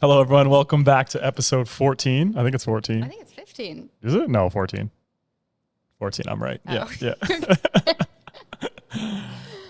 Hello, everyone. Welcome back to episode 14. I think it's 14. I think it's 15. Is it? No, 14. 14, I'm right. Oh. Yeah.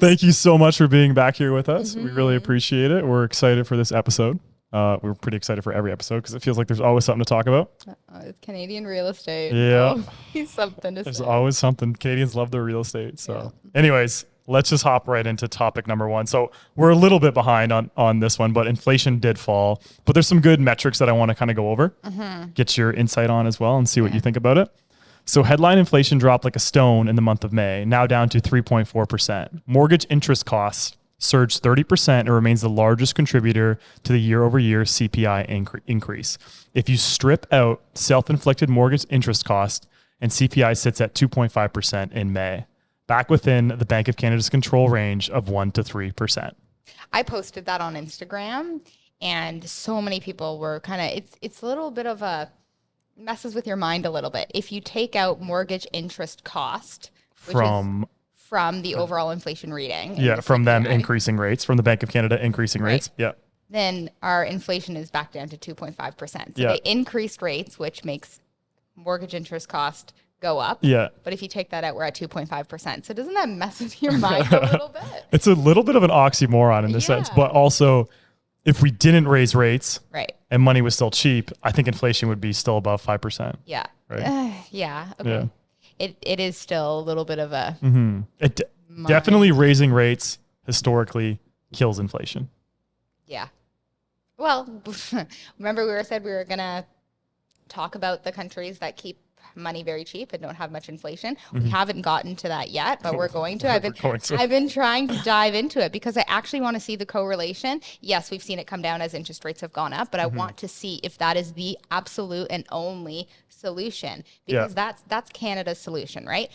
Thank you so much for being back here with us. We really appreciate it. We're excited for this episode. We're pretty excited for every episode because it feels like there's always something to talk about. It's Canadian real estate. Yeah. He's something to There's say. always something. Canadians love their real estate. So anyways, let's just hop right into topic number one. So we're a little bit behind on this one, but inflation did fall. But there's some good metrics that I want to kind of go over, get your insight on as well and see what you think about it. So headline inflation dropped like a stone in the month of May, now down to 3.4%. Mortgage interest costs surged 30% and remains the largest contributor to the year-over-year CPI increase. If you strip out self-inflicted mortgage interest cost, and CPI sits at 2.5% in May, back within the Bank of Canada's control range of 1 to 3%. I posted that on Instagram, and so many people were kind of, it's a little bit of a, messes with your mind a little bit. If you take out mortgage interest cost, which is from the overall inflation reading. Yeah, from them increasing rates, from the Bank of Canada increasing rates. Yeah. Then our inflation is back down to 2.5%. So they increased rates, which makes mortgage interest cost go up. Yeah. But if you take that out, we're at 2.5%. So doesn't that mess with your mind a little bit? It's a little bit of an oxymoron in this sense, but also if we didn't raise rates and money was still cheap, I think inflation would be still above 5%. Yeah. Right? Yeah. Okay. Yeah. It is still a little bit of a... Definitely raising rates historically kills inflation. Yeah. Well, remember we said we were going to talk about the countries that keep money very cheap and don't have much inflation. We haven't gotten to that yet, but we're going to. I've been trying to dive into it because I actually want to see the correlation. Yes, we've seen it come down as interest rates have gone up, but I want to see if that is the absolute and only solution, because that's Canada's solution, right?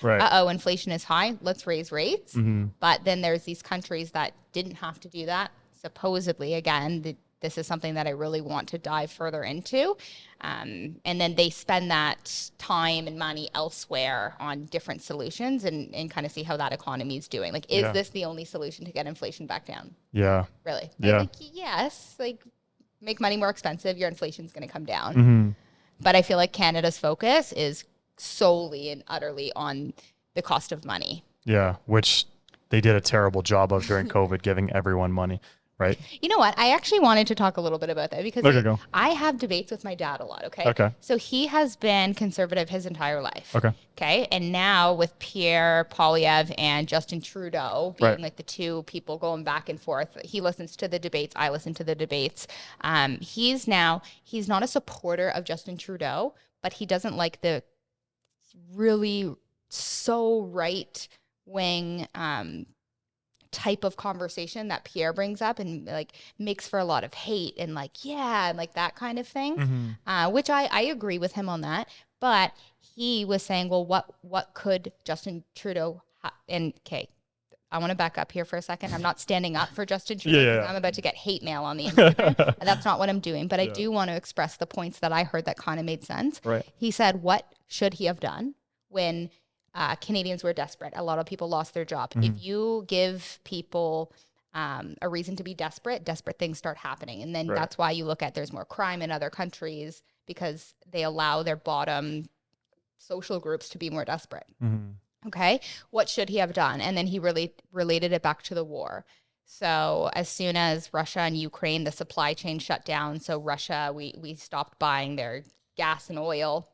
Inflation is high, let's raise rates. But then there's these countries that didn't have to do that. Supposedly, again, this is something that I really want to dive further into. And then they spend that time and money elsewhere on different solutions and kind of see how that economy is doing. Like, is this the only solution to get inflation back down? Yeah. Really? Yeah. Yes, make money more expensive, your inflation's going to come down. But I feel like Canada's focus is solely and utterly on the cost of money. Yeah, which they did a terrible job of during COVID, giving everyone money. Right. You know what? I actually wanted to talk a little bit about that because I have debates with my dad a lot. Okay. So he has been conservative his entire life. Okay. And now with Pierre Poilievre and Justin Trudeau being like the two people going back and forth, he listens to the debates. I listen to the debates. He's not a supporter of Justin Trudeau, but he doesn't like the really so right wing type of conversation that Pierre brings up and makes for a lot of hate and that kind of thing, which I agree with him on that. But he was saying, well, what could Justin Trudeau I want to back up here for a second. I'm not standing up for Justin Trudeau. I'm about to get hate mail on the Instagram. That's not what I'm doing. But I do want to express the points that I heard that kind of made sense. He said, what should he have done when Canadians were desperate? A lot of people lost their job. If you give people a reason to be desperate things start happening. And then that's why you look at there's more crime in other countries, because they allow their bottom social groups to be more desperate. Okay. What should he have done? And then he really related it back to the war. So as soon as Russia and Ukraine, the supply chain shut down. So Russia, we stopped buying their gas and oil.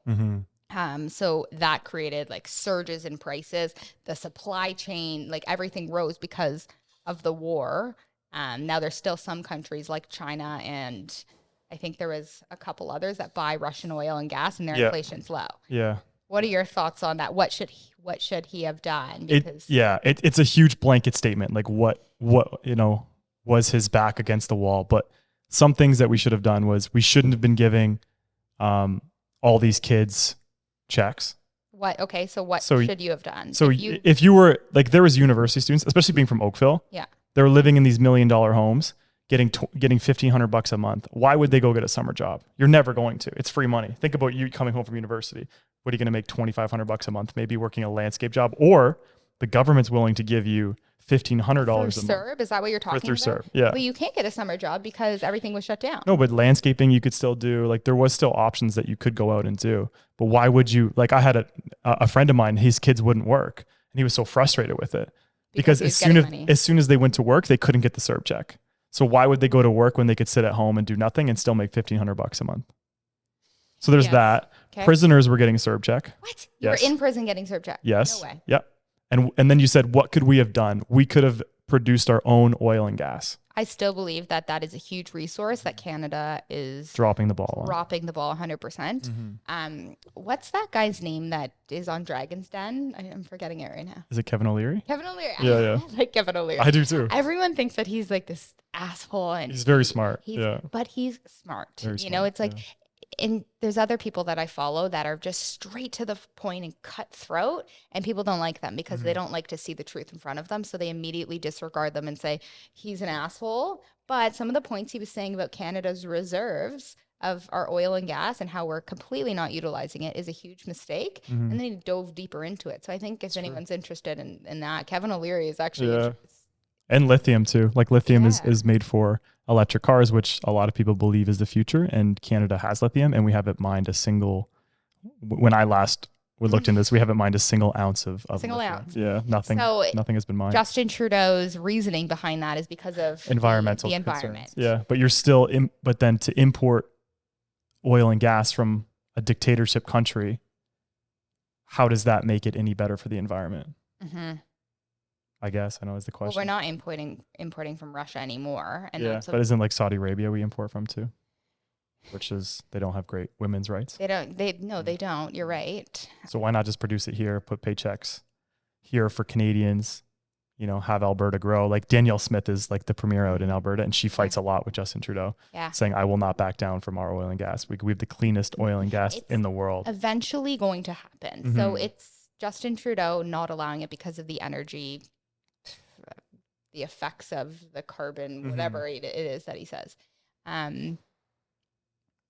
So that created surges in prices. The supply chain, everything rose because of the war. Now there's still some countries like China, and I think there was a couple others that buy Russian oil and gas, and their inflation's low. Yeah. What are your thoughts on that? What should he have done? Because it's a huge blanket statement. What was his back against the wall? But some things that we should have done was we shouldn't have been giving all these kids checks. What? Okay. So what should you have done? So if you were there was university students, especially being from Oakville. Yeah. They were living in these $1 million homes, getting $1,500 a month. Why would they go get a summer job? You're never going to. It's free money. Think about you coming home from university. What are you going to make $2,500 a month? Maybe working a landscape job, or the government's willing to give you $1,500 a month. CERB, is that what you're talking through about? CERB, yeah. But you can't get a summer job because everything was shut down. No, but landscaping you could still do. Like there was still options that you could go out and do. But why would you? Like I had a friend of mine, his kids wouldn't work, and he was so frustrated with it because as soon as they went to work, they couldn't get the CERB check. So why would they go to work when they could sit at home and do nothing and still make $1,500 a month? So there's that. Okay. Prisoners were getting a CERB check. What? You were in prison getting CERB check? Yes. No way. Yep. And then you said, what could we have done? We could have produced our own oil and gas. I still believe that is a huge resource that Canada is dropping the ball 100%. Mm-hmm. What's that guy's name that is on Dragon's Den? I'm forgetting it right now. Is it Kevin O'Leary? Kevin O'Leary. Yeah. I like Kevin O'Leary. I do too. Everyone thinks that he's like this asshole, and he's very smart. But he's smart. Very you know, it's like, and there's other people that I follow that are just straight to the point and cutthroat, and people don't like them because they don't like to see the truth in front of them. So they immediately disregard them and say, he's an asshole. But some of the points he was saying about Canada's reserves of our oil and gas and how we're completely not utilizing it is a huge mistake. And then he dove deeper into it. So I think if anyone's interested in that, Kevin O'Leary is actually and lithium too. Like lithium is made for electric cars, which a lot of people believe is the future. And Canada has lithium, and we haven't mined a single. When I last looked into this, we haven't mined a single ounce of single lithium. ounce. Yeah, nothing. So nothing has been mined. Justin Trudeau's reasoning behind that is because of environmental the environment. Yeah, but you're still but then to import oil and gas from a dictatorship country, how does that make it any better for the environment? I guess I know is the question. Well, we're not importing from Russia anymore, and but isn't like Saudi Arabia we import from too, which is they don't have great women's rights. They don't. You're right. So why not just produce it here, put paychecks here for Canadians, you know, have Alberta grow. Like Danielle Smith is like the premier out in Alberta, and she fights a lot with Justin Trudeau, saying I will not back down from our oil and gas. We have the cleanest oil and gas in the world. Eventually going to happen. So it's Justin Trudeau not allowing it because of the energy. The effects of the carbon, whatever it is that he says,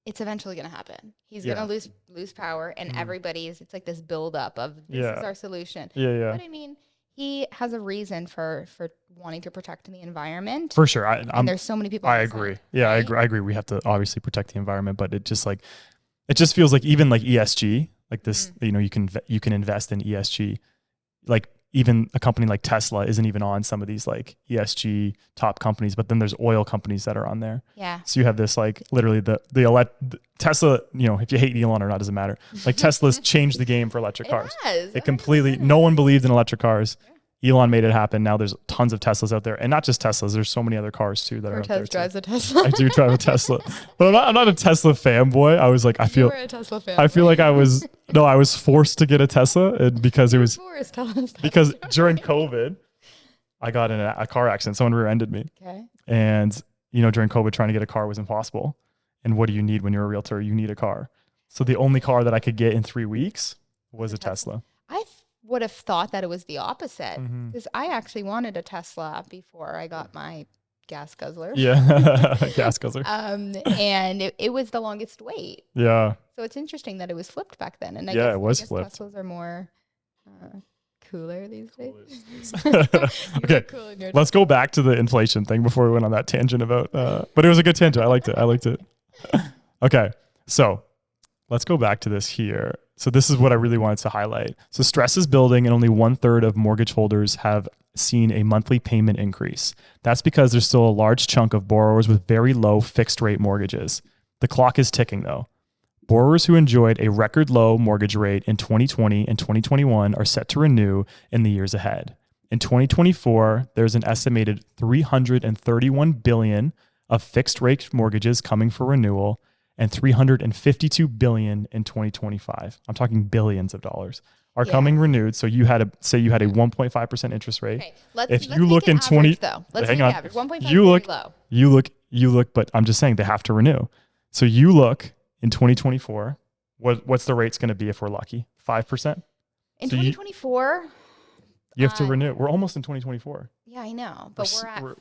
it's eventually going to happen. He's going to lose power, and it's like this buildup of this is our solution. But I mean, he has a reason for wanting to protect the environment. For sure, and there's so many people. I agree. I agree. We have to obviously protect the environment, but it just feels like even like ESG, like this, you know, you can invest in ESG, like. Even a company like Tesla isn't even on some of these like ESG top companies, but then there's oil companies that are on there. Yeah. So you have this like literally the Tesla, you know, if you hate Elon or not, doesn't matter. Like Tesla's changed the game for electric cars. It completely, no one believed in electric cars. Elon made it happen. Now there's tons of Teslas out there, and not just Teslas. There's so many other cars too that are out there. Cortez drives a Tesla. I do drive a Tesla, but I'm not a Tesla fanboy. I was like, I feel a Tesla fan. I feel like I was forced to get a Tesla, and because it was because during COVID, I got in a car accident. Someone rear-ended me. Okay. And you know, during COVID, trying to get a car was impossible. And what do you need when you're a realtor? You need a car. So the only car that I could get in 3 weeks was a Tesla. I would have thought that it was the opposite, because I actually wanted a Tesla before I got my gas guzzler. Yeah, gas guzzler. And it was the longest wait. Yeah. So it's interesting that it was flipped back then. And I guess it was flipped. Teslas are more cooler these days. Okay, let's go back to the inflation thing before we went on that tangent about. But it was a good tangent. I liked it. Okay, so let's go back to this here. So this is what I really wanted to highlight. So stress is building, and only 1/3 of mortgage holders have seen a monthly payment increase. That's because there's still a large chunk of borrowers with very low fixed rate mortgages. The clock is ticking though. Borrowers who enjoyed a record low mortgage rate in 2020 and 2021 are set to renew in the years ahead. In 2024, there's an estimated $331 billion of fixed rate mortgages coming for renewal, and $352 billion in 2025. I'm talking billions of dollars are coming renewed. So you had a 1.5% interest rate. Okay, if you look in 20, though. Let's hang take on. average. 1.5 you is look, low. You look, but I'm just saying they have to renew. So you look in 2024. What's the rate's going to be if we're lucky? 5%. In 2024. You have to renew. We're almost in 2024. Yeah, I know, but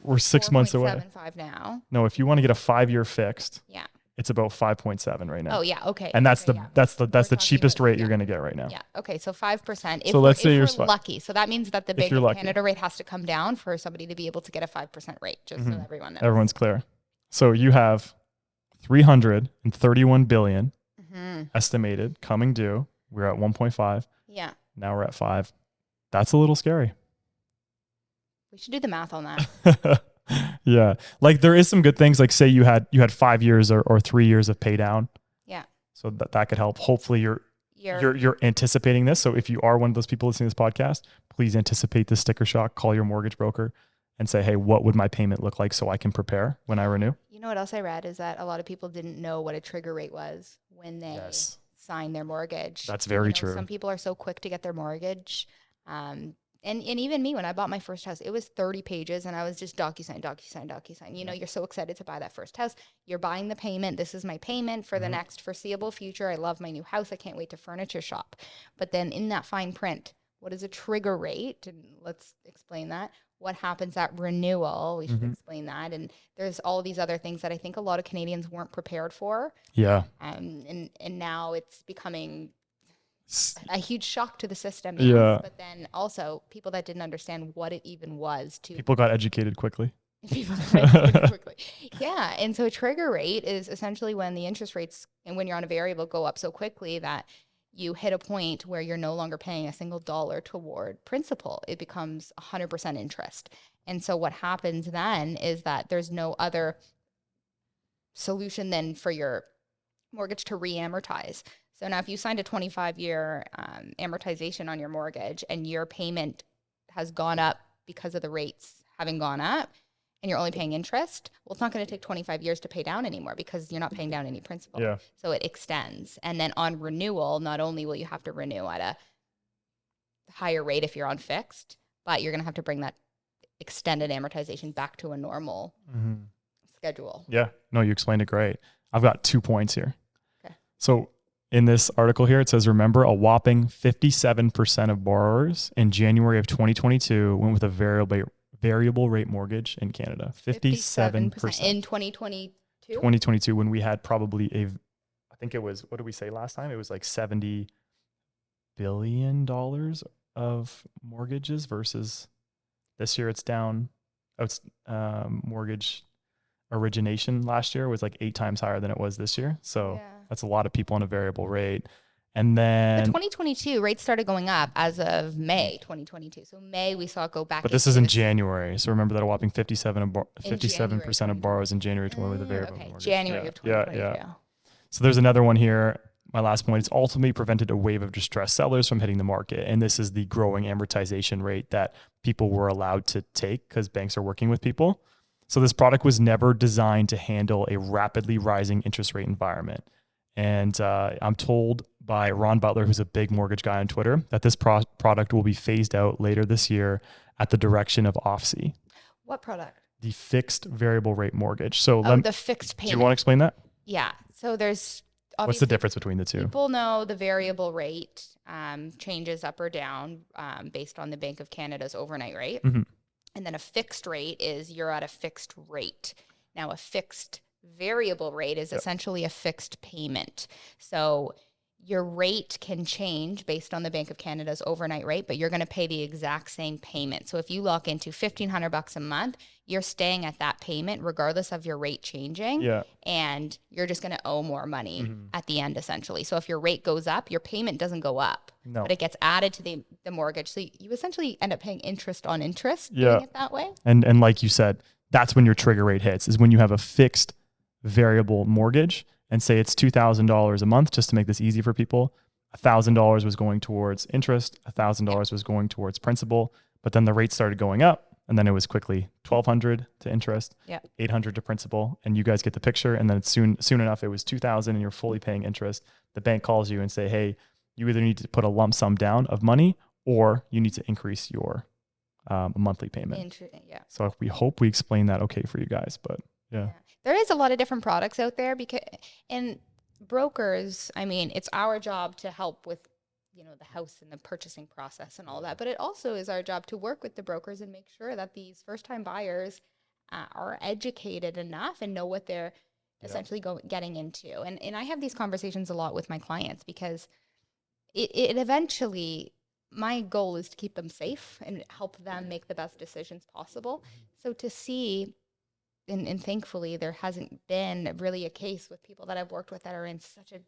we're 6 months away. 7.75 now. No, if you want to get a 5-year fixed. Yeah. it's about 5.7 right now. Oh yeah, okay. And that's okay, that's the cheapest rate you're going to get right now. Yeah. Okay, so 5%. So let's say you're lucky. So that means that the Bank of Canada rate has to come down for somebody to be able to get a 5% rate, just so everyone knows. Everyone's clear. So you have 331 billion estimated coming due. We're at 1.5. Yeah. Now we're at 5. That's a little scary. We should do the math on that. Yeah. Like there is some good things, like say you had 5 years or 3 years of pay down. Yeah. So that could help. Hopefully you're anticipating this. So if you are one of those people listening to this podcast, please anticipate the sticker shock. Call your mortgage broker and say, hey, what would my payment look like so I can prepare when I renew? You know what else I read is that a lot of people didn't know what a trigger rate was when they signed their mortgage. That's very true. Some people are so quick to get their mortgage. And even me, when I bought my first house, it was 30 pages and I was just DocuSign. You know, you're so excited to buy that first house. You're buying the payment. This is my payment for the next foreseeable future. I love my new house. I can't wait to furniture shop. But then in that fine print, what is a trigger rate? And let's explain that. What happens at renewal? We should explain that. And there's all these other things that I think a lot of Canadians weren't prepared for. Yeah. And now it's becoming a huge shock to the system. Yeah. But then also people that didn't understand what it even was. People got educated quickly. Yeah. And so a trigger rate is essentially when the interest rates and when you're on a variable go up so quickly that you hit a point where you're no longer paying a single dollar toward principal. It becomes 100% interest. And so what happens then is that there's no other solution than for your mortgage to re-amortize. So now if you signed a 25-year amortization on your mortgage and your payment has gone up because of the rates having gone up and you're only paying interest, well, it's not going to take 25 years to pay down anymore because you're not paying down any principal. Yeah. So it extends. And then on renewal, not only will you have to renew at a higher rate if you're on fixed, but you're going to have to bring that extended amortization back to a normal schedule. Yeah. No, you explained it great. I've got 2 points here. Okay. So in this article here, it says, remember, a whopping 57% of borrowers in January of 2022 went with a variable rate mortgage in Canada. 57%. In 2022? 2022, when we had probably I think it was, what did we say last time? It was like $70 billion of mortgages versus this year it's down. Mortgage origination last year was like 8 times higher than it was this year. So that's a lot of people on a variable rate. And then the 2022 rates started going up as of May 2022. So May we saw it go back. But this is in January. So remember that a whopping 57% of borrowers in January went with a variable mortgage. January of 2022. Yeah. So there's another one here. My last point is ultimately prevented a wave of distressed sellers from hitting the market. And this is the growing amortization rate that people were allowed to take because banks are working with people. So this product was never designed to handle a rapidly rising interest rate environment. And I'm told by Ron Butler, who's a big mortgage guy on Twitter, that this product will be phased out later this year at the direction of OFC. What product? The fixed variable rate mortgage. So the fixed payment. Do you want to explain that? Yeah. So there's what's the difference between the two? People know the variable rate changes up or down based on the Bank of Canada's overnight rate. And then a fixed rate is you're at a fixed rate. Now a fixed variable rate is essentially a fixed payment. So your rate can change based on the Bank of Canada's overnight rate, but you're going to pay the exact same payment. So if you lock into $1,500 a month, you're staying at that payment regardless of your rate changing. Yeah. And you're just going to owe more money at the end, essentially. So if your rate goes up, your payment doesn't go up, but it gets added to the mortgage. So you essentially end up paying interest on interest doing it that way. And like you said, that's when your trigger rate hits, is when you have a fixed variable mortgage and say it's $2,000 a month, just to make this easy for people. $1,000 was going towards interest, $1,000 was going towards principal, but then the rate started going up, and then it was quickly $1,200 to interest, $800 to principal, and you guys get the picture. And then soon enough, it was $2,000, and you're fully paying interest. The bank calls you and say, "Hey, you either need to put a lump sum down of money, or you need to increase your monthly payment." So we hope we explain that okay for you guys, but yeah. There is a lot of different products out there and brokers, I mean, it's our job to help with, the house and the purchasing process and all that, but it also is our job to work with the brokers and make sure that these first-time buyers are educated enough and know what they're essentially getting into. And I have these conversations a lot with my clients because it eventually, my goal is to keep them safe and help them make the best decisions possible. So to see, and thankfully there hasn't been really a case with people that I've worked with that are in such a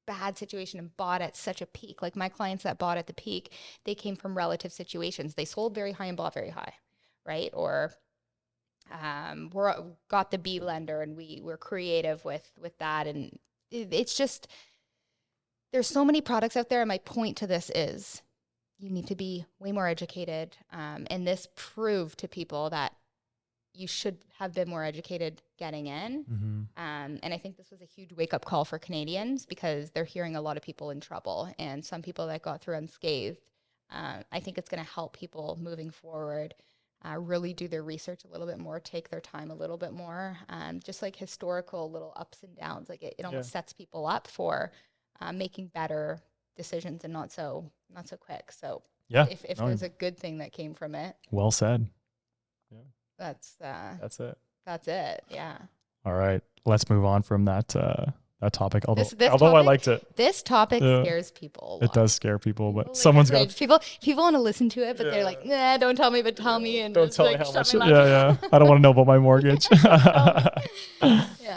bad situation and bought at such a peak. Like my clients that bought at the peak, they came from relative situations. They sold very high and bought very high, right? Or got the B lender and we were creative with that. And it's just, there's so many products out there. And my point to this is you need to be way more educated. And this proved to people that you should have been more educated getting in. And I think this was a huge wake-up call for Canadians because they're hearing a lot of people in trouble and some people that got through unscathed. I think it's going to help people moving forward really do their research a little bit more, take their time a little bit more, just like historical little ups and downs. Like it almost sets people up for making better decisions and not so quick. So if there's a good thing that came from it. Well said. Yeah. That's it. That's it. Yeah. All right. Let's move on from that topic. Although I liked it. This topic scares people. It does scare people, but someone's got people want to listen to it, but they're like, nah, don't tell me, but tell me, and don't tell me how much. Yeah. I don't want to know about my mortgage.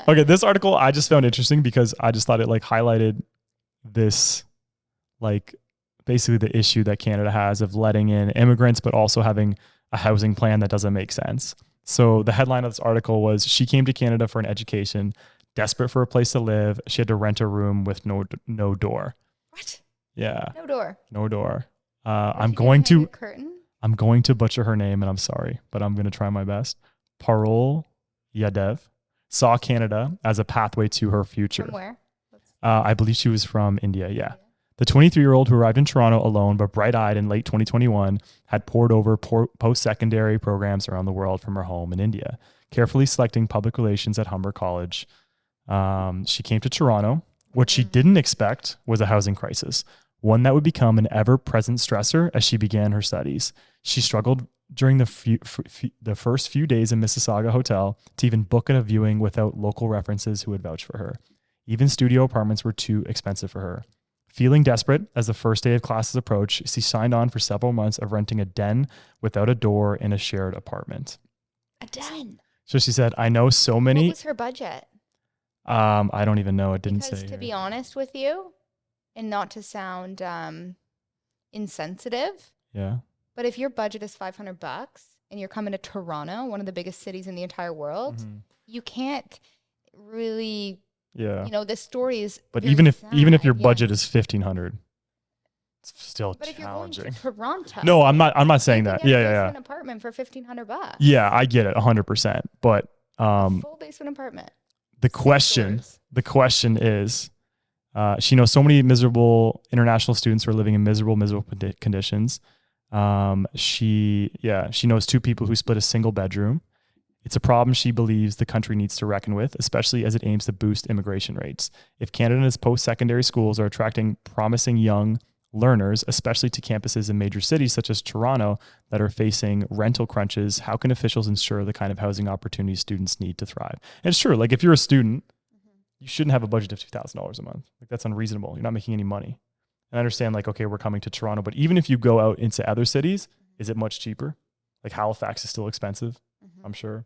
Okay, this article I just found interesting because I just thought it like highlighted this, like basically the issue that Canada has of letting in immigrants, but also having a housing plan that doesn't make sense. So the headline of this article was, she came to Canada for an education, desperate for a place to live. She had to rent a room with no door. What? Yeah. No door. I'm going to butcher her name, and I'm sorry, but I'm going to try my best. Parul Yadev saw Canada as a pathway to her future. From where? I believe she was from India. Yeah. The 23-year-old who arrived in Toronto alone but bright-eyed in late 2021 had poured over post-secondary programs around the world from her home in India, carefully selecting public relations at Humber College. She came to Toronto. What she didn't expect was a housing crisis, one that would become an ever-present stressor as she began her studies. She struggled during the first few days in Mississauga Hotel to even book a viewing without local references who would vouch for her. Even studio apartments were too expensive for her. Feeling desperate as the first day of classes approached, she signed on for several months of renting a den without a door in a shared apartment. A den? So she said, I know so many. What was her budget? I don't even know. It didn't say. Because to be honest with you, and not to sound insensitive. Yeah. But if your budget is $500 and you're coming to Toronto, one of the biggest cities in the entire world, you can't really... Yeah. You know, this story is. But even if your budget is $1,500, it's still challenging. If you're going to Toronto. No, I'm not saying that. Yeah. An apartment for $1,500. Yeah, I get it 100%. But full basement apartment. The question is, she knows so many miserable international students who are living in miserable conditions. She knows two people who split a single bedroom. It's a problem she believes the country needs to reckon with, especially as it aims to boost immigration rates. If Canada and its post-secondary schools are attracting promising young learners, especially to campuses in major cities such as Toronto that are facing rental crunches, how can officials ensure the kind of housing opportunities students need to thrive? And it's true, like if you're a student, you shouldn't have a budget of $2,000 a month. Like that's unreasonable. You're not making any money. And I understand like, okay, we're coming to Toronto, but even if you go out into other cities, is it much cheaper? Like Halifax is still expensive, I'm sure.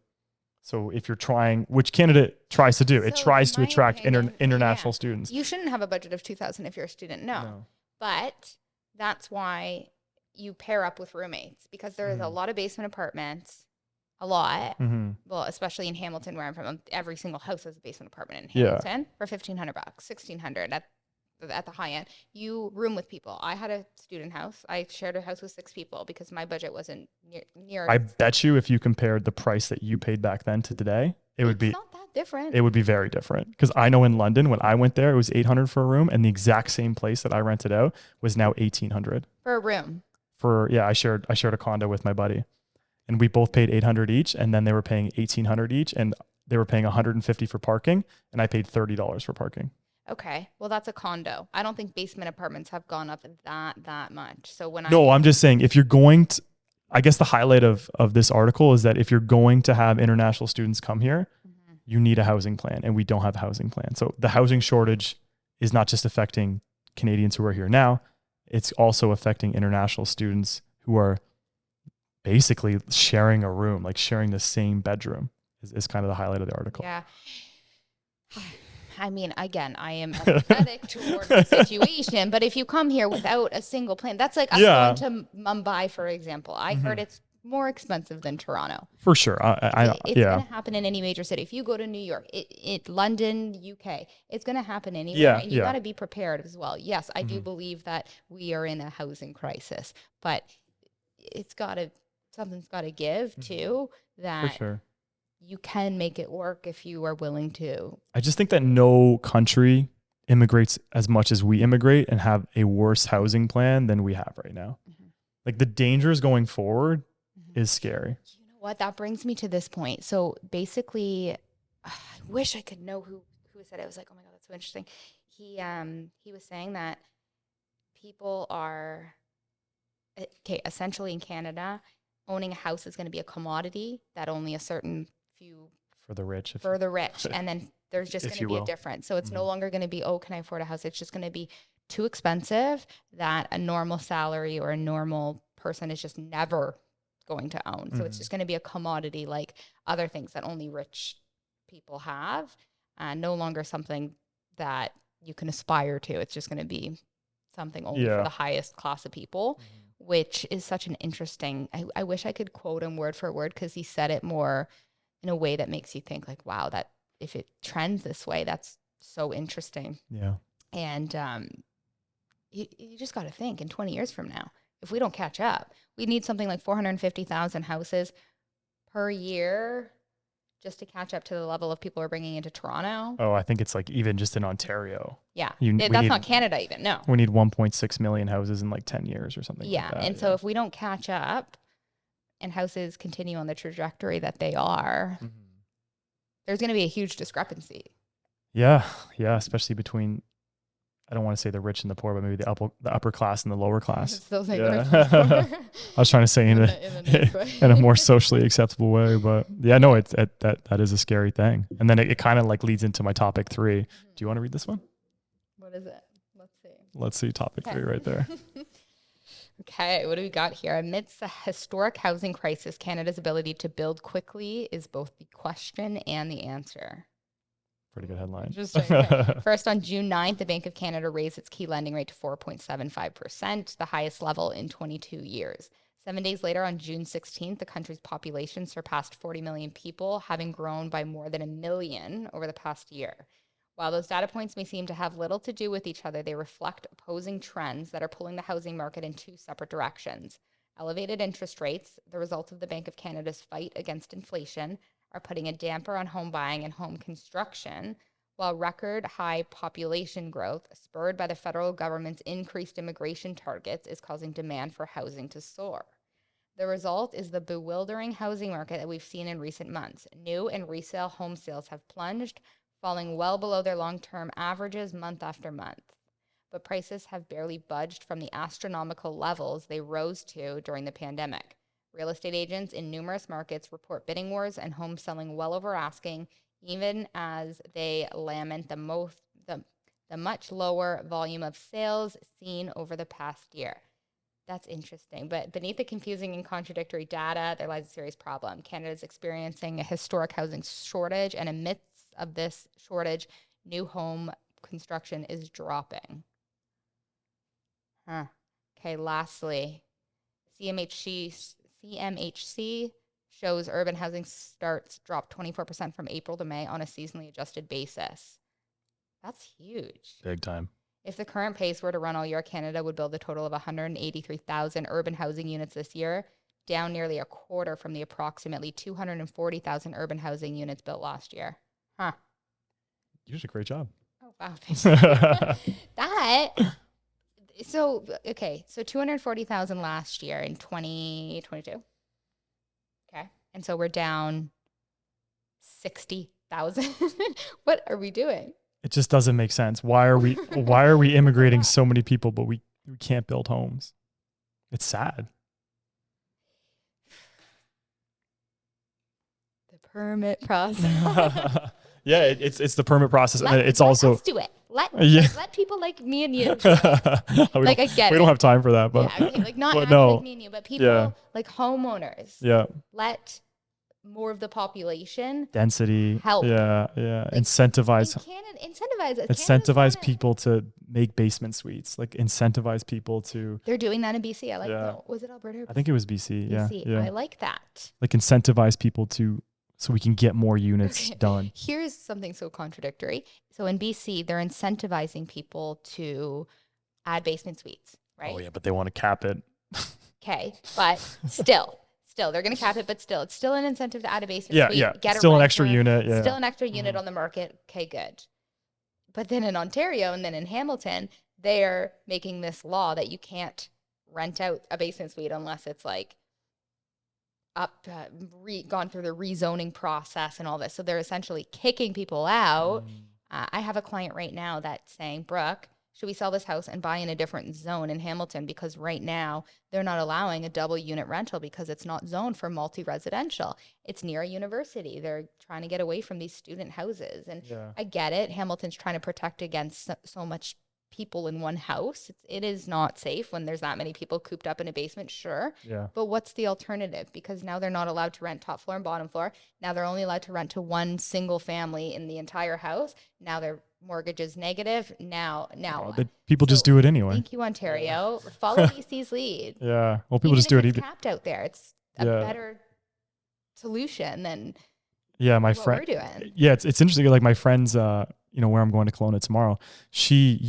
So if you're trying, which Canada tries to do, it tries to attract international students. You shouldn't have a budget of $2,000 if you're a student. No. But that's why you pair up with roommates, because there is a lot of basement apartments, a lot. Well, especially in Hamilton, where I'm from, every single house has a basement apartment in Hamilton for $1,500, $1,600 at the high end. You room with people. I had a student house. I shared a house with 6 people because my budget wasn't near. I bet you if you compared the price that you paid back then to today, it would be not that different. It would be very different, because I know in London when I went there, it was $800 for a room, and the exact same place that I rented out was now $1,800 for a room. I shared a condo with my buddy, and we both paid $800 each, and then they were paying $1,800 each, and they were paying $150 for parking, and I paid $30 for parking. Okay, well that's a condo. I don't think basement apartments have gone up that much. So I'm just saying, if you're going to, I guess the highlight of this article is that if you're going to have international students come here, you need a housing plan, and we don't have a housing plan. So the housing shortage is not just affecting Canadians who are here now, it's also affecting international students who are basically sharing a room, like sharing the same bedroom is kind of the highlight of the article. Yeah. I mean, again, I am empathetic toward the situation, but if you come here without a single plan, that's like us going to Mumbai, for example. I heard it's more expensive than Toronto. For sure. It's going to happen in any major city. If you go to New York, London, UK, it's going to happen anywhere. And you got to be prepared as well. Yes, I do believe that we are in a housing crisis, but something's got to give too, that for sure. You can make it work if you are willing to. I just think that no country immigrates as much as we immigrate and have a worse housing plan than we have right now. Like the dangers going forward is scary. You know what? That brings me to this point. So basically, I wish I could know who said it. I was like, oh my God, that's so interesting. He was saying that people are, essentially in Canada, owning a house is going to be a commodity that only a certain few for the rich, and then there's just going to be a difference. So it's no longer going to be, oh, can I afford a house? It's just going to be too expensive that a normal salary or a normal person is just never going to own. So it's just going to be a commodity like other things that only rich people have, no longer something that you can aspire to. It's just going to be something only for the highest class of people. Which is such an interesting, I wish I could quote him word for word, because he said it more in a way that makes you think like, wow, that if it trends this way, that's so interesting. Yeah. And you just got to think in 20 years from now, if we don't catch up, we need something like 450,000 houses per year just to catch up to the level of people we're bringing into Toronto. Oh, I think it's like even just in Ontario. Yeah. That's not Canada even, no. We need 1.6 million houses in like 10 years or something like that. And so if we don't catch up and houses continue on the trajectory that they are, there's going to be a huge discrepancy. Yeah. Yeah. Especially between, I don't want to say the rich and the poor, but maybe the upper class and the lower class. I was trying to say in a more socially acceptable way, but yeah, no, that is a scary thing. And then it kind of like leads into my topic 3. Do you want to read this one? What is it? Let's see topic 3 right there. Okay, what do we got here? Amidst a historic housing crisis, Canada's ability to build quickly is both the question and the answer. Pretty good headline. First, on June 9th, the Bank of Canada raised its key lending rate to 4.75%, the highest level in 22 years. 7 days later, on June 16th, the country's population surpassed 40 million people, having grown by more than 1 million over the past year. While those data points may seem to have little to do with each other, they reflect opposing trends that are pulling the housing market in 2 separate directions. Elevated interest rates, the result of the Bank of Canada's fight against inflation, are putting a damper on home buying and home construction, while record high population growth, spurred by the federal government's increased immigration targets, is causing demand for housing to soar. The result is the bewildering housing market that we've seen in recent months. New and resale home sales have plunged, falling well below their long-term averages month after month. But prices have barely budged from the astronomical levels they rose to during the pandemic. Real estate agents in numerous markets report bidding wars and home selling well over asking, even as they lament the much lower volume of sales seen over the past year. That's interesting. But beneath the confusing and contradictory data, there lies a serious problem. Canada is experiencing a historic housing shortage, and amidst of this shortage, new home construction is dropping. Okay, lastly, CMHC shows urban housing starts dropped 24% from April to May on a seasonally adjusted basis. That's huge. Big time. If the current pace were to run all year, Canada would build a total of 183,000 urban housing units this year, down nearly a quarter from the approximately 240,000 urban housing units built last year. You did a great job. Oh, wow. So 240,000 last year in 2022. Okay. And so we're down 60,000. What are we doing? It just doesn't make sense. Why are we immigrating so many people, but we can't build homes? It's sad. The permit process. Yeah, it's the permit process, and it's let also us do it. Let people like me and you. Like I get we don't have time for that, but yeah, okay, like not like me and you, but people like homeowners. Yeah. Let more of the population density help. Yeah, like, incentivize people to make basement suites, like incentivize people to. They're doing that in BC. I like that. Was it Alberta? I think it was BC. Yeah. I like that. Like incentivize people to, so we can get more units done. Here's something so contradictory. So in BC, they're incentivizing people to add basement suites, right? Oh yeah, but they want to cap it. Okay, but still, they're going to cap it, but still, it's still an incentive to add a basement suite. Yeah, get still an extra unit. Yeah, still an extra unit on the market. Okay, good. But then in Ontario and then in Hamilton, they're making this law that you can't rent out a basement suite unless it's like gone through the rezoning process and all this. So they're essentially kicking people out. I have a client right now that's saying, Brooke, should we sell this house and buy in a different zone in Hamilton? Because right now they're not allowing a double unit rental because it's not zoned for multi-residential. It's near a university. They're trying to get away from these student houses. And I get it. Hamilton's trying to protect against so much people in one house. It is not safe when there's that many people cooped up in a basement, sure. Yeah. But what's the alternative? Because now they're not allowed to rent top floor and bottom floor. Now they're only allowed to rent to one single family in the entire house. Now their mortgage is negative. Now people just do it anyway. Thank you, Ontario. Follow BC's lead. Yeah. Well, people just do it. It's capped out there. It's a better solution than my what we're doing. Yeah, it's interesting. Like my friends, where I'm going to Kelowna tomorrow, she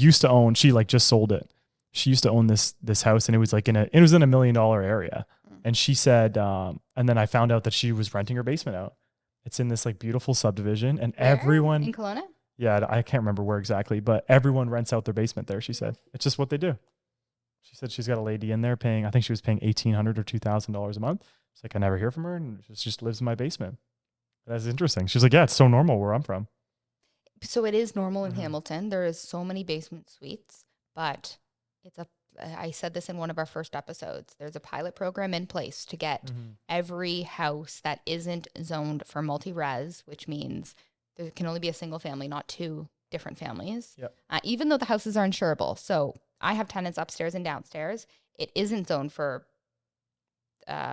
like just sold it. She used to own this house, and it was like in a $1 million area. And she said, and then I found out that she was renting her basement out. It's in this like beautiful subdivision, and everyone in Kelowna. Yeah, I can't remember where exactly, but everyone rents out their basement there. She said it's just what they do. She said she's got a lady in there paying. I think she was paying $1,800 or $2,000 a month. It's like I never hear from her, and she just lives in my basement. That's interesting. She's like, yeah, it's so normal where I'm from. So it is normal in Hamilton. There is so many basement suites, but I said this in one of our first episodes. There's a pilot program in place to get every house that isn't zoned for multi-res, which means there can only be a single family, not two different families, even though the houses are insurable. So I have tenants upstairs and downstairs. It isn't zoned for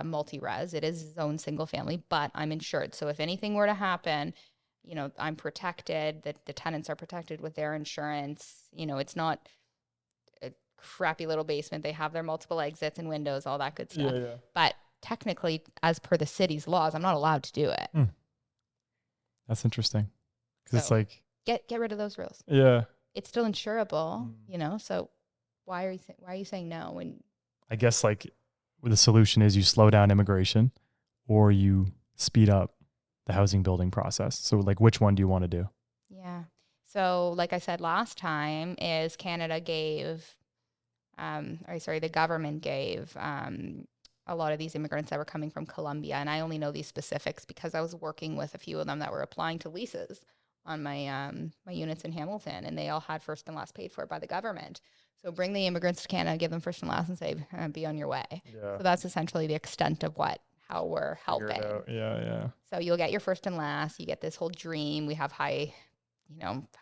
multi-res. It is zoned single family, but I'm insured. So if anything were to happen, I'm protected, that the tenants are protected with their insurance. It's not a crappy little basement. They have their multiple exits and windows, all that good stuff. Yeah. But technically, as per the city's laws, I'm not allowed to do it. That's interesting. Because it's like get rid of those rules. Yeah. It's still insurable, so why are you saying no? When I guess like the solution is you slow down immigration or you speed up the housing building process. So like which one do you want to do? Yeah. So like I said last time is Canada gave the government gave a lot of these immigrants that were coming from Colombia, and I only know these specifics because I was working with a few of them that were applying to leases on my my units in Hamilton, and they all had first and last paid for by the government. So bring the immigrants to Canada, give them first and last, and say, be on your way. Yeah. So that's essentially the extent of how we're helping. Yeah. So you'll get your first and last. You get this whole dream. We have highly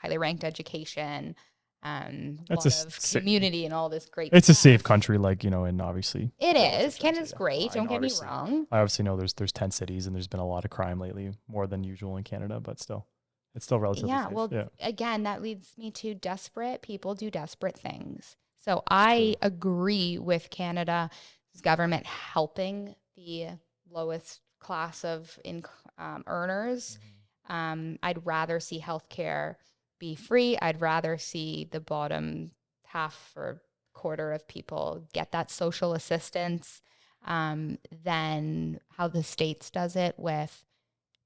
ranked education. That's of community and all this great it's stuff. A safe country, and obviously it is. Canada's great. Don't get me wrong. I obviously know there's 10 cities and there's been a lot of crime lately, more than usual in Canada, but still it's still relatively safe. Well, again, that leads me to desperate people do desperate things. So I agree with Canada's government helping the lowest class of earners. I'd rather see healthcare be free. I'd rather see the bottom half or quarter of people get that social assistance than how the States does it with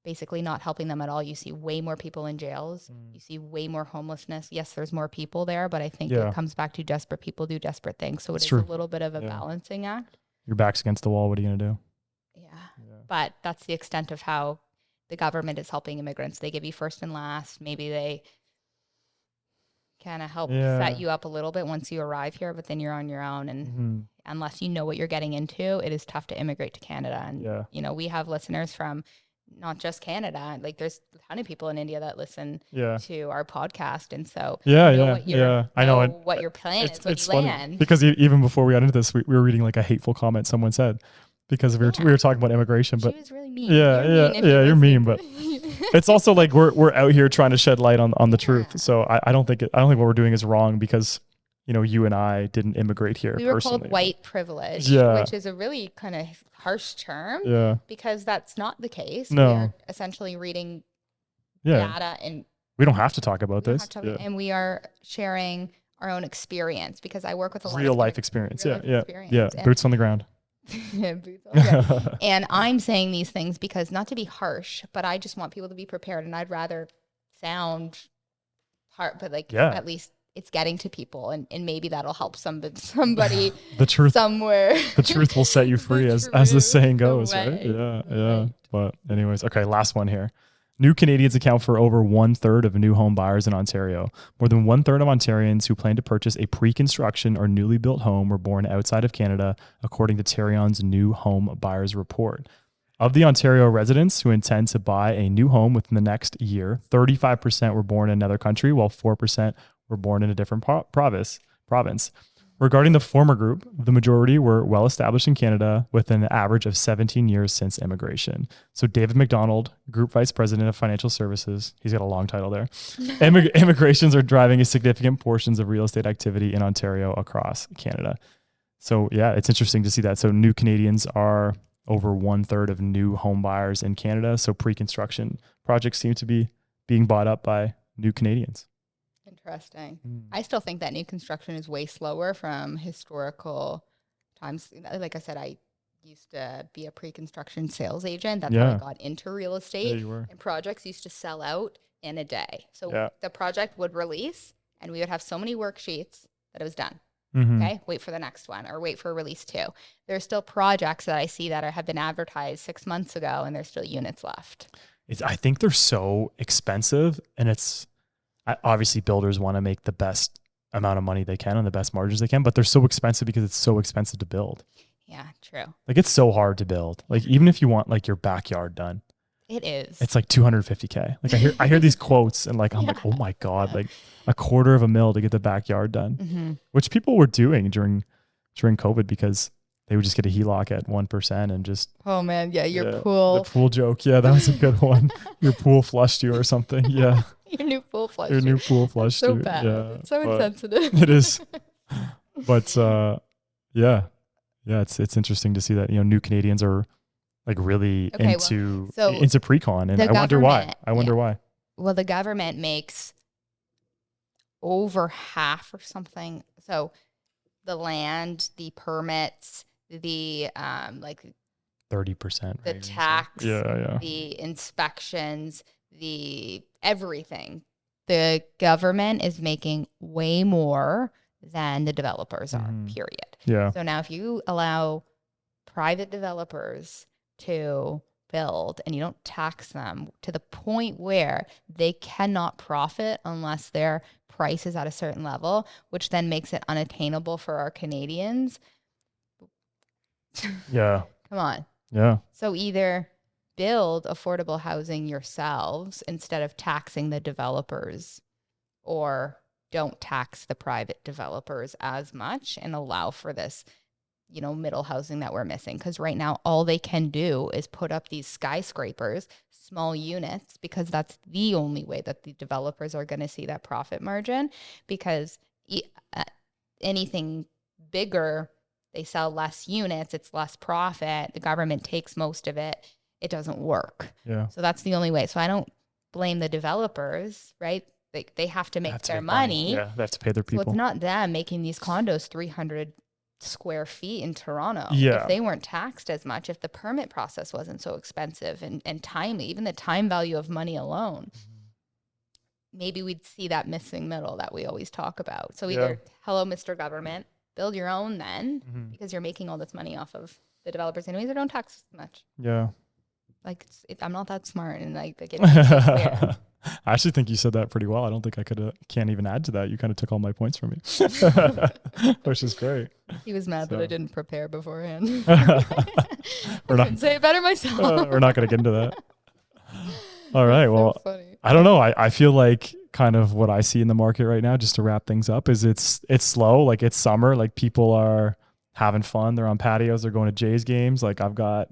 basically not helping them at all. You see way more people in jails. You see way more homelessness. Yes, there's more people there, but I think it comes back to desperate people do desperate things. So it's a little bit of a balancing act. Your back's against the wall. What are you going to do? Yeah. But that's the extent of how the government is helping immigrants. They give you first and last. Maybe they kind of help set you up a little bit once you arrive here, but then you're on your own. And unless you know what you're getting into, it is tough to immigrate to Canada. And, we have listeners from not just Canada. Like there's a ton of people in India that listen to our podcast. And so I know what your plan is when it's you funny land. because even before we got into this, we were reading like a hateful comment someone said because we were talking about immigration, but she was really mean. You're mean, but it's also like we're out here trying to shed light on the truth. So I don't think what we're doing is wrong because you and I didn't immigrate here. We were called white privilege, which is a really kind of harsh term because that's not the case. No. We are essentially reading data and we don't have to talk about this. And we are sharing our own experience because I work with a lot real of life experience. Boots on the ground. And I'm saying these things because not to be harsh, but I just want people to be prepared, and I'd rather sound hard, but at least it's getting to people, and maybe that'll help somebody the truth somewhere. The truth will set you free, as the saying goes, right? Yeah. But anyways, okay, last one here. New Canadians account for over 1/3 of new home buyers in Ontario. More than 1/3 of Ontarians who plan to purchase a pre-construction or newly built home were born outside of Canada, according to Terrion's New Home Buyers Report. Of the Ontario residents who intend to buy a new home within the next year, 35% were born in another country, while 4% were born in a different province. Regarding the former group, the majority were well established in Canada with an average of 17 years since immigration. So David McDonald, Group Vice President of Financial Services, he's got a long title there. Immigrations are driving a significant portions of real estate activity in Ontario across Canada. So it's interesting to see that. So new Canadians are over 1/3 of new home buyers in Canada. So pre-construction projects seem to be being bought up by new Canadians. Interesting. I still think that new construction is way slower from historical times. Like I said, I used to be a pre-construction sales agent. That's how I got into real estate. And projects used to sell out in a day. So the project would release and we would have so many worksheets that it was done. Okay, wait for the next one or wait for release 2. There's still projects that I see that have been advertised 6 months ago and there's still units left. I think they're so expensive, and obviously builders want to make the best amount of money they can and the best margins they can, but they're so expensive because it's so expensive to build. Yeah, true. Like it's so hard to build. Like even if you want like your backyard done, it is. It's like $250K. Like I hear these quotes and like I'm like, oh my God, like $250,000 to get the backyard done, which people were doing during COVID because they would just get a HELOC at 1% and just. Oh man, your pool. The pool joke, that was a good one. Your pool flushed you or something, Your new pool flushed you. So bad. It's so insensitive. It is. But it's interesting to see that new Canadians are like really into pre-con, and I wonder why. Well, the government makes over half or something. So the land, the permits, the 30%, the tax, the inspections, the everything. The government is making way more than the developers are, period. Yeah. So now if you allow private developers to build and you don't tax them to the point where they cannot profit unless their price is at a certain level, which then makes it unattainable for our Canadians. Yeah. Come on. Yeah. So either build affordable housing yourselves instead of taxing the developers, or don't tax the private developers as much and allow for this middle housing that we're missing. Because right now, all they can do is put up these skyscrapers, small units, because that's the only way that the developers are going to see that profit margin. Because anything bigger, they sell less units, it's less profit. The government takes most of it. It doesn't work. Yeah. So that's the only way. So I don't blame the developers, right? They have to make their money. Yeah, they have to pay their people. So it's not them making these condos 300 square feet in Toronto. Yeah. If they weren't taxed as much, if the permit process wasn't so expensive and timely, even the time value of money alone, maybe we'd see that missing middle that we always talk about. So either, hello, Mr. Government, build your own then, because you're making all this money off of the developers anyways, or don't tax as much. Yeah. Like, I'm not that smart, and like getting clear. I actually think you said that pretty well. I don't think I can't even add to that. You kind of took all my points from me, which is great. He was mad that I didn't prepare beforehand. We're not say it better myself. We're not going to get into that. All right. Well, I don't know. I feel like kind of what I see in the market right now, just to wrap things up, is it's slow. Like it's summer. Like people are having fun. They're on patios. They're going to Jays games. Like I've got,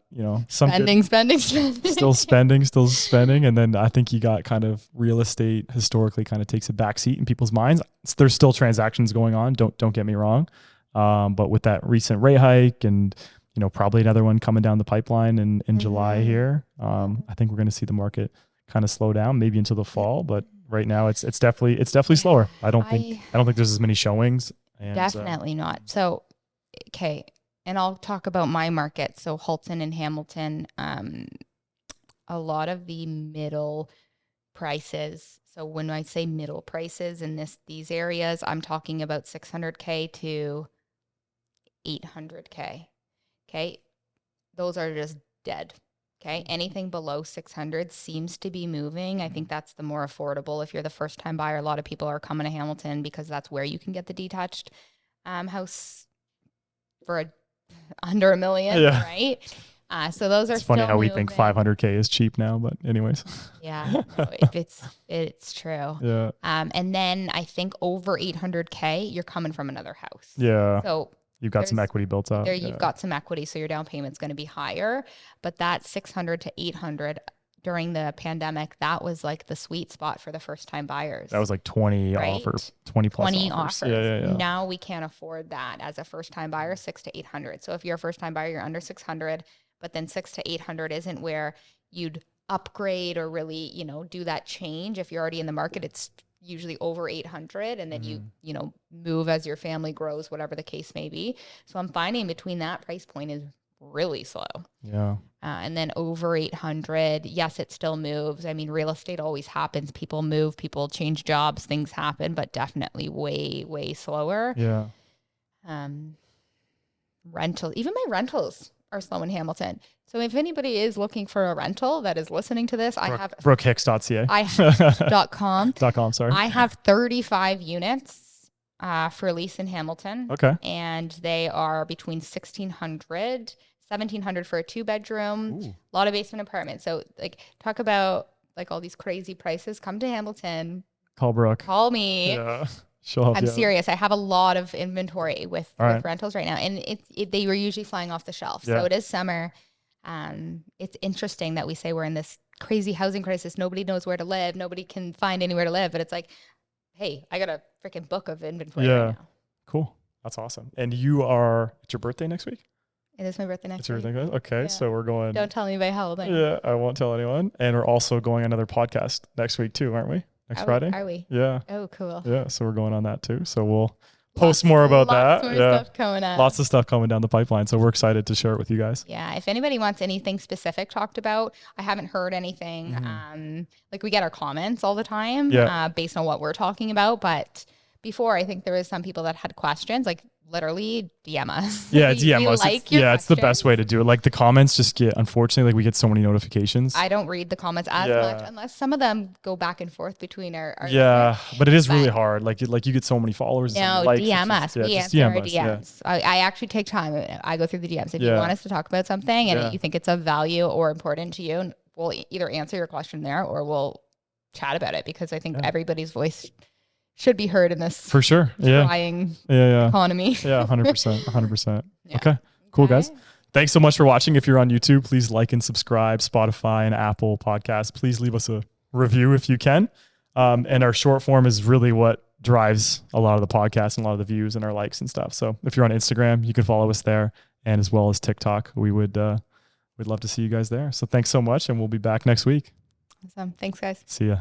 spending. Still spending. And then I think you got kind of real estate historically kind of takes a back seat in people's minds. There's still transactions going on. Don't get me wrong. But with that recent rate hike and, probably another one coming down the pipeline in July here, I think we're going to see the market kind of slow down maybe into the fall. But right now it's definitely slower. I don't think there's as many showings. And, definitely not. So, okay. And I'll talk about my market. So Halton and Hamilton, a lot of the middle prices. So when I say middle prices in these areas, I'm talking about 600K to 800K. Okay. Those are just dead. Okay. Anything below 600 seems to be moving. I think that's the more affordable. If you're the first time buyer, a lot of people are coming to Hamilton because that's where you can get the detached house for under $1 million, right? So those are. It's funny how we think 500K is cheap now, but anyways. Yeah, no, it's true. Yeah. And then I think over 800K, you're coming from another house. Yeah. So you've got some equity built up. You've got some equity, so your down payment's going to be higher. But that 600 to 800 during the pandemic, that was like the sweet spot for the first time buyers. That was like 20 offers, 20 plus 20 offers. Yeah. Now we can't afford that as a first time buyer, 600 to 800. So if you're a first time buyer, you're under 600, but then 600 to 800 isn't where you'd upgrade or really, do that change. If you're already in the market, it's usually over 800, and then you move as your family grows, whatever the case may be. So I'm finding between that price point is really slow. Yeah. And then over 800, yes, it still moves. I mean, real estate always happens. People move, people change jobs, things happen, but definitely way, way slower. Yeah. Rental, even my rentals are slow in Hamilton. So if anybody is looking for a rental that is listening to this, I have BrookeHicks.ca. I have .com. Sorry. I have 35 units for lease in Hamilton. Okay. And they are between 1,700 for a 2-bedroom. A lot of basement apartments. So talk about all these crazy prices. Come to Hamilton. Call Brooke. Call me. Yeah. She'll help. I'm serious. I have a lot of inventory with rentals right now, and they were usually flying off the shelf. Yeah. So it is summer. It's interesting that we say we're in this crazy housing crisis. Nobody knows where to live. Nobody can find anywhere to live. But it's like, hey, I got a freaking book of inventory right now. Cool. That's awesome. And it's your birthday next week? It is my birthday next week. It's your birthday? Okay. Yeah. So we're going. Don't tell anybody how old I am. Yeah, I won't tell anyone. And we're also going on another podcast next week too, aren't we? Next Friday? Are we? Yeah. Oh, cool. Yeah. So we're going on that too. So we'll post more about that. Lots more stuff coming up. Lots of stuff coming down the pipeline. So we're excited to share it with you guys. Yeah. If anybody wants anything specific talked about, I haven't heard anything. We get our comments all the time based on what we're talking about. But before, I think there was some people that had questions, literally DM us. Yeah, DM us. It's the best way to do it. The comments just unfortunately, we get so many notifications. I don't read the comments as much unless some of them go back and forth between our but it is really hard. You get so many followers. No, DM us. We answer our DMs. I actually take time. I go through the DMs. If you want us to talk about something and you think it's of value or important to you, we'll either answer your question there or we'll chat about it, because I think everybody's voice should be heard in this for sure trying economy. 100%. Okay, cool guys. Thanks so much for watching. If you're on YouTube, please like and subscribe. Spotify and Apple Podcasts, please leave us a review if you can. And our short form is really what drives a lot of the podcasts and a lot of the views and our likes and stuff. So if you're on Instagram, you can follow us there, and as well as TikTok. We'd love to see you guys there. So thanks so much, and we'll be back next week. Awesome. Thanks guys. See ya.